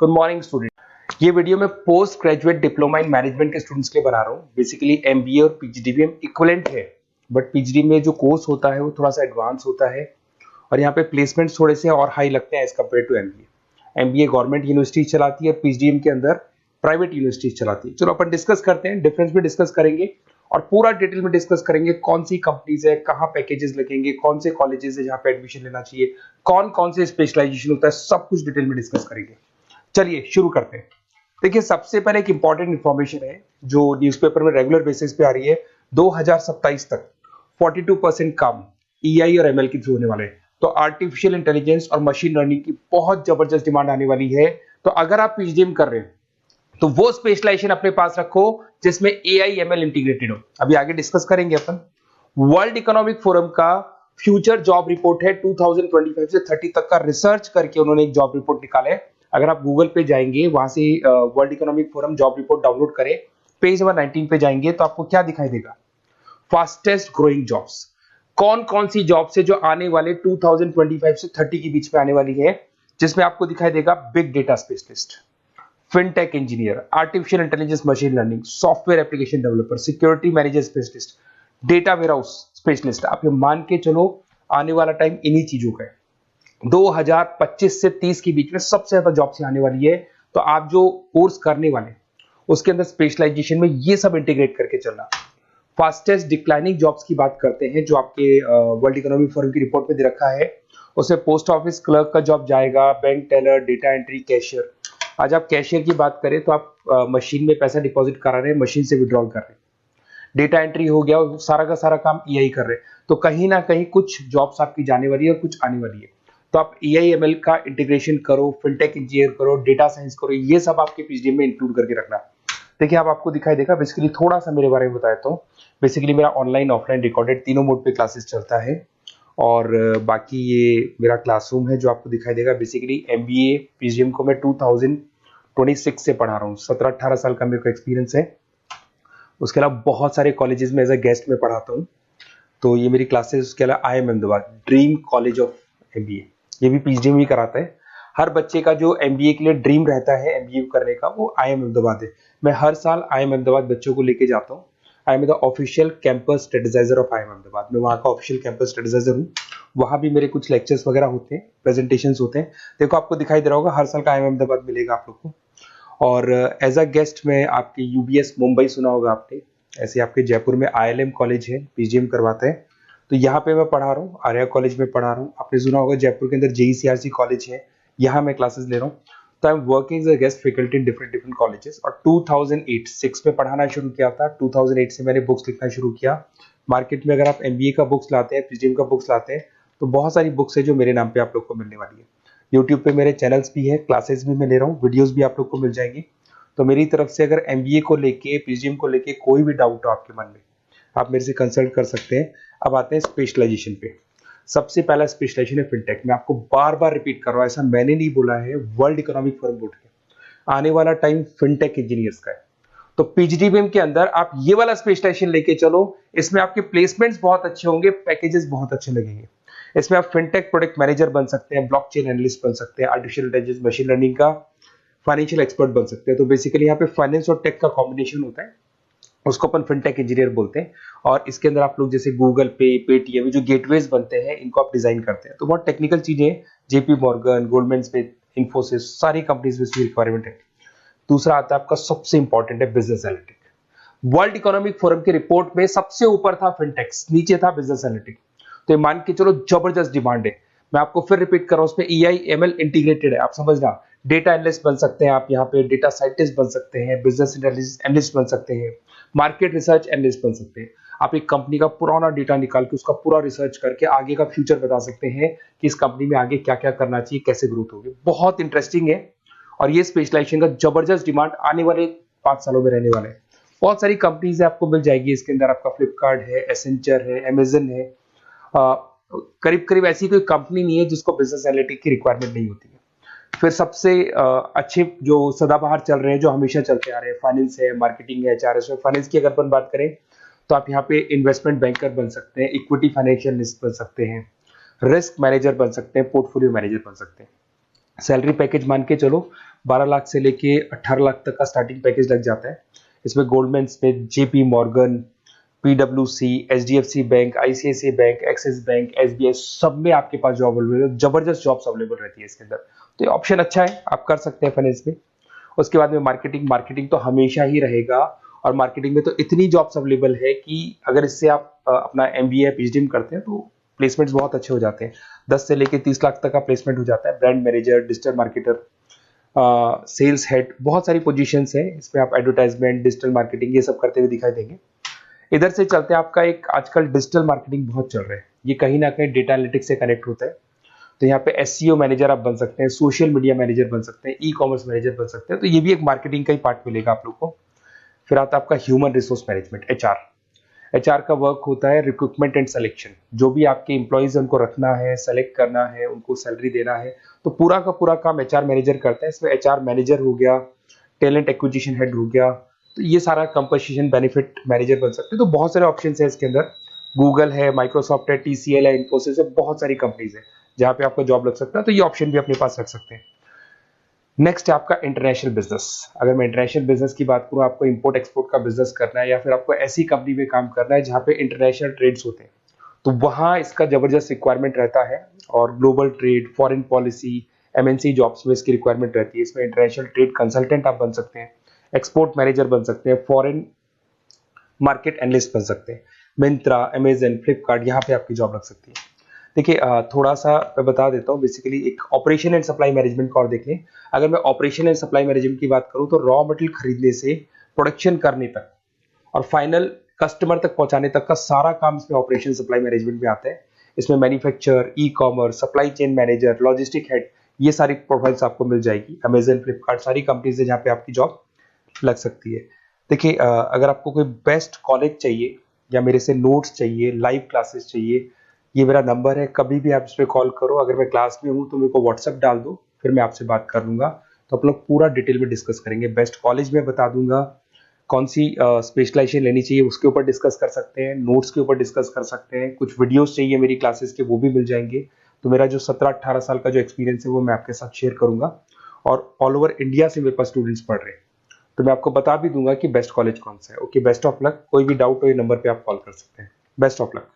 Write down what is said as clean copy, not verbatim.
Good morning student. ये video मैं post graduate diploma in management के स्टूडेंट्स के लिए बना रहा हूँ। बेसिकली एमबीए और पीजीडीबीएम इक्विवेलेंट है, बट पीजीडी में जो कोर्स होता है वो थोड़ा सा एडवांस होता है और यहाँ पे प्लेसमेंट्स थोड़े से और हाई लगते हैं as compare to MBA. MBA government university चलाती है, पीजीडीएम के अंदर प्राइवेट यूनिवर्सिटी चलाती है। चलो अपन डिस्कस करते हैं, डिफरेंस भी डिस्कस करेंगे और पूरा डिटेल में डिस्कस करेंगे कौन सी कंपनीज है, कहाँ पैकेजेस लगेंगे, कौन से कॉलेजेस है जहाँ पे एडमिशन लेना चाहिए, कौन कौन से स्पेशलाइजेशन होता है, सब कुछ डिटेल में डिस्कस करेंगे। चलिए शुरू करते हैं। देखिए सबसे पहले एक इंपॉर्टेंट इंफॉर्मेशन है जो न्यूज़पेपर में रेगुलर बेसिस पे आ रही है। 2027 तक 42% काम ईआई और एमएल के थ्रू होने वाले हैं। तो आर्टिफिशियल इंटेलिजेंस और मशीन लर्निंग की बहुत जबरदस्त डिमांड आने वाली है। तो अगर आप पीजीडीएम कर रहे हैं तो वो स्पेशलाइजेशन अपने पास रखो जिसमें एआई एमएल इंटीग्रेटेड हो। अभी आगे डिस्कस करेंगे अपन। वर्ल्ड इकोनॉमिक फोरम का फ्यूचर जॉब रिपोर्ट है 2025 से 30 तक का रिसर्च करके उन्होंने एक जॉब रिपोर्ट निकाला है। अगर आप गूगल पे जाएंगे वहां से world economic forum job report download करें, पेज नंबर 19 पे जाएंगे तो आपको क्या दिखाई देगा, फास्टेस्ट ग्रोइंग जॉब्स। कौन कौन सी जॉब्स है जो आने वाले 2025 से 30 के बीच में आने वाली है, जिसमें आपको दिखाई देगा big data specialist, fintech engineer, artificial intelligence machine learning, software application developer, security manager specialist, data warehouse specialist. आप ये मान के चलो आने वाला टाइम इन्हीं चीजों का है। 2025 से 30 के बीच में सबसे ज्यादा जॉब्स आने वाली है। तो आप जो कोर्स करने वाले उसके अंदर स्पेशलाइजेशन में ये सब इंटीग्रेट करके चलना। फास्टेस्ट डिक्लाइनिंग जॉब्स की बात करते हैं जो आपके वर्ल्ड इकोनॉमिक फोरम की रिपोर्ट में दे रखा है। उसमें पोस्ट ऑफिस क्लर्क का जॉब जाएगा, bank teller, data entry, cashier. आज आप कैशियर की बात करें तो आप मशीन में पैसा डिपॉजिट करा रहे हैं, मशीन से विड्रॉल कर रहे हैं। डेटा एंट्री हो गया, सारा का सारा काम ईआई कर रहे हैं। तो कहीं ना कहीं कुछ जॉब्स आपकी जाने वाली है और कुछ आने वाली है। तो आप एआई एमएल का इंटीग्रेशन करो, फिनटेक इंजीनियर करो, डेटा साइंस करो, ये सब आपके पीजीडीएम में इंक्लूड करके रखना। देखिए अब आपको दिखाई देगा। बेसिकली थोड़ा सा मेरे बारे में बताया तो बेसिकली मेरा ऑनलाइन ऑफलाइन रिकॉर्डेड तीनों मोड पे क्लासेस चलता है और बाकी ये मेरा क्लासरूम है जो आपको दिखाई देगा। बेसिकली एमबीए पीजीडीएम को मैं 2026 से पढ़ा रहा हूँ। 17-18 साल का मेरे को एक्सपीरियंस है। उसके अलावा बहुत सारे कॉलेजेस में एज अ गेस्ट में पढ़ाता हूँ। तो ये मेरी क्लासेस, उसके अलावा IIM Ahmedabad dream college of MBA, ये भी पीजीडीएम ही कराता है। हर बच्चे का जो एमबीए के लिए ड्रीम रहता है एमबीए करने का, वो IIM अहमदाबाद है। मैं हर साल IIM अहमदाबाद बच्चों को लेके जाता हूँ। I am the official campus strategizer of IIM Ahmedabad. मैं वहाँ का ऑफिशियल कैंपस स्ट्रेटेजाइजर हूँ। वहाँ भी मेरे कुछ लेक्चर्स वगैरह होते हैं, प्रेजेंटेशंस होते हैं। देखो आपको दिखाई दे रहा होगा, हर साल का IIM अहमदाबाद मिलेगा आप लोग को। और एज अ गेस्ट में आपके यूबीएस मुंबई सुना होगा आपने, ऐसे आपके जयपुर में ILM कॉलेज है, पीजीडीएम करवाते हैं। तो यहाँ पे मैं पढ़ा रहा हूँ, आर्या कॉलेज में पढ़ा रहा हूँ। आपने सुना होगा जयपुर के अंदर JECRC कॉलेज है, यहाँ मैं क्लासेस ले रहा हूँ। तो I am working as a guest faculty in different different colleges. और 2008-6 में पढ़ाना शुरू किया था। 2008 से मैंने बुक्स लिखना शुरू किया। मार्केट में अगर आप एमबीए का बुक्स लाते हैं, पीजीडीएम का बुक्स लाते हैं, तो बहुत सारी बुक्स है जो मेरे नाम पे आप लोग को मिलने वाली है। यूट्यूब पे मेरे चैनल्स भी है, क्लासेस भी मैं ले रहा हूँ, वीडियोज भी आप लोग को मिल जाएंगी। तो मेरी तरफ से अगर एमबीए को लेके, पीजीडीएम को लेके कोई भी डाउट हो आपके मन में, आप मेरे से कंसल्ट कर सकते हैं। अब आते हैं स्पेशलाइजेशन पे। सबसे पहला स्पेशलाइजेशन है फिनटेक। मैं आपको बार बार रिपीट कर रहा हूँ, ऐसा मैंने नहीं बोला है, वर्ल्ड इकोनॉमिक फोरम बोर्ड के। आने वाला टाइम फिनटेक इंजीनियर्स का है। तो पीजीडीएम के अंदर आप ये वाला स्पेशलाइजेशन लेके चलो। इसमें आपके प्लेसमेंट्स बहुत अच्छे होंगे, पैकेजेस बहुत अच्छे लगेंगे। इसमें आप फिनटेक प्रोडक्ट मैनेजर बन सकते हैं, ब्लॉकचेन एनालिस्ट बन सकते हैं, आर्टिफिशियल इंटेलिजेंस मशीन लर्निंग का फाइनेंशियल एक्सपर्ट बन सकते हैं। तो बेसिकली यहाँ पे फाइनेंस और टेक का कॉम्बिनेशन होता है, उसको अपन फिनटेक इंजीनियर बोलते हैं। और इसके अंदर आप लोग जैसे गूगल पे, पेटीएम, जो गेटवेज बनते हैं, इनको आप डिजाइन करते हैं। तो बहुत टेक्निकल चीजें हैं। JP Morgan, Goldman Smith, Infosys, सारी कंपनीज में इसकी रिक्वायरमेंट है। दूसरा आता है आपका सबसे इंपॉर्टेंट है business analytic. World economic forum की रिपोर्ट में सबसे ऊपर था फिनटेक्स, नीचे था बिजनेस एनालिटिक। तो ये मान के चलो जबरदस्त डिमांड है। मैं आपको फिर रिपीट कर रहा हूं, उसमें EI ML इंटीग्रेटेड है। आप समझना, डेटा एनालिस्ट बन सकते हैं आप, यहाँ पे डेटा साइंटिस्ट बन सकते हैं, बिजनेस एनालिस्ट बन सकते हैं, मार्केट रिसर्च एनालिस्ट बन सकते हैं। आप एक कंपनी का पुराना डेटा निकाल के उसका पूरा रिसर्च करके आगे का फ्यूचर बता सकते हैं कि इस कंपनी में आगे क्या क्या करना चाहिए, कैसे ग्रोथ होगी। बहुत इंटरेस्टिंग है और ये स्पेशलाइजेशन का जबरदस्त डिमांड आने वाले 5 सालों में रहने वाले हैं। बहुत सारी कंपनीज आपको मिल जाएगी इसके अंदर। आपका फ्लिपकार्ट है, एसेंचर है, अमेजन है। करीब करीब ऐसी कोई कंपनी नहीं है जिसको बिजनेस एनालिटिक की रिक्वायरमेंट नहीं होती है। फिर सबसे अच्छे जो सदाबहार चल रहे हैं, जो हमेशा चलते आ रहे हैं, फाइनेंस है, मार्केटिंग है, HRS है। फाइनेंस की अगर अपन बात करें तो आप यहाँ पे इन्वेस्टमेंट बैंकर बन सकते हैं, इक्विटी फाइनेंशियल बन सकते हैं, रिस्क मैनेजर बन सकते हैं, पोर्टफोलियो मैनेजर बन सकते हैं। सैलरी पैकेज मान के चलो 12 लाख से लेके 18 लाख तक का स्टार्टिंग पैकेज लग जाता है। इसमें गोल्डमैन स्मिथ, जेपी मॉर्गन, पीडब्ल्यूसी, HDFC bank, ICICI bank, Axis bank, SBI, सब में आपके पास जॉब अवेलेबल है। जबरदस्त जॉब्स अवेलेबल रहती है इसके अंदर, तो ये ऑप्शन अच्छा है, आप कर सकते हैं फाइनेंस में। उसके बाद में मार्केटिंग, मार्केटिंग तो हमेशा ही रहेगा, और मार्केटिंग में तो इतनी जॉब्स अवेलेबल है कि अगर इससे आप अपना एमबीए पीएचडी करते हैं तो प्लेसमेंट्स बहुत अच्छे हो जाते हैं। 10 से लेके 30 लाख तक का प्लेसमेंट हो जाता है। Brand manager, digital marketer, sales head, बहुत सारी पोजीशंस है इसमें। आप एडवर्टाइजमेंट, डिजिटल मार्केटिंग ये सब करते हुए दिखाई देंगे। इधर से चलते हैं, आपका एक आजकल डिजिटल मार्केटिंग बहुत चल रहा है, ये कहीं ना कहीं डेटा एनालिटिक्स से कनेक्ट होता है। तो यहाँ पे एसईओ मैनेजर आप बन सकते हैं, सोशल मीडिया मैनेजर बन सकते हैं, ई कॉमर्स मैनेजर बन सकते हैं, तो ये भी एक मार्केटिंग का ही पार्ट मिलेगा आप लोग को। फिर आता है आपका human resource management, HR. HR का वर्क होता है रिक्रूटमेंट एंड सिलेक्शन। जो भी आपके एम्प्लॉइज उनको रखना है, सेलेक्ट करना है, उनको सैलरी देना है, तो पूरा का पूरा काम एचआर मैनेजर करता है। इसमें एचआर मैनेजर हो गया, टैलेंट एक्विजिशन हेड हो गया, तो ये सारा कंपनसेशन बेनिफिट मैनेजर बन सकते हैं। तो बहुत सारे ऑप्शन है इसके अंदर। गूगल है, माइक्रोसॉफ्ट है, टीसीएल है, इन्फोसिस है, बहुत सारी कंपनीज है जहां पे आपका जॉब लग सकता है, तो ये ऑप्शन भी अपने पास रख सकते हैं। नेक्स्ट है आपका इंटरनेशनल बिजनेस। अगर मैं इंटरनेशनल बिजनेस की बात करूं, आपको इंपोर्ट एक्सपोर्ट का बिजनेस करना है, या फिर आपको ऐसी कंपनी में काम करना है जहां पे इंटरनेशनल ट्रेड्स होते हैं, तो वहां इसका जबरदस्त रिक्वायरमेंट रहता है। और global trade, foreign policy, MNC jobs में इसकी रिक्वायरमेंट रहती है। इसमें इंटरनेशनल ट्रेड कंसल्टेंट आप बन सकते हैं, एक्सपोर्ट मैनेजर बन सकते हैं, फॉरेन मार्केट एनालिस्ट बन सकते हैं। मिंत्रा, अमेजन, फ्लिपकार्ट, यहाँ पे आपकी जॉब लग सकती है। देखिए थोड़ा सा मैं बता देता हूँ। बेसिकली एक ऑपरेशन एंड सप्लाई मैनेजमेंट का और देख लें। अगर मैं ऑपरेशन एंड सप्लाई मैनेजमेंट की बात करूँ, तो रॉ मटेरियल खरीदने से प्रोडक्शन करने तक और फाइनल कस्टमर तक पहुंचाने तक का सारा काम इसमें ऑपरेशन सप्लाई मैनेजमेंट में आता है। इसमें manufacture, e commerce, supply chain manager, logistic head, ये सारी प्रोफाइल्स आपको मिल जाएगी। अमेजन, फ्लिपकार्ट, सारी कंपनीज है जहाँ पे आपकी जॉब लग सकती है। देखिए अगर आपको कोई बेस्ट कॉलेज चाहिए, या मेरे से नोट्स चाहिए, लाइव क्लासेस चाहिए, ये मेरा नंबर है, कभी भी आप इस पर कॉल करो। अगर मैं क्लास में हूँ तो मेरे को व्हाट्सएप डाल दो, फिर मैं आपसे बात कर लूंगा। तो आप लोग पूरा डिटेल में डिस्कस करेंगे। बेस्ट कॉलेज में बता दूंगा, कौन सी स्पेशलाइजेशन लेनी चाहिए उसके ऊपर डिस्कस कर सकते हैं, नोट्स के ऊपर डिस्कस कर सकते हैं। कुछ वीडियोस चाहिए मेरी क्लासेस के, वो भी मिल जाएंगे। तो मेरा जो 17-18 साल का जो एक्सपीरियंस है वो मैं आपके साथ शेयर करूंगा। और ऑल ओवर इंडिया से मेरे पास स्टूडेंट्स पढ़ रहे हैं, तो मैं आपको बता भी दूंगा कि बेस्ट कॉलेज कौन सा है। Okay, best of luck. कोई भी डाउट हो ये नंबर पे आप कॉल कर सकते हैं। Best of luck.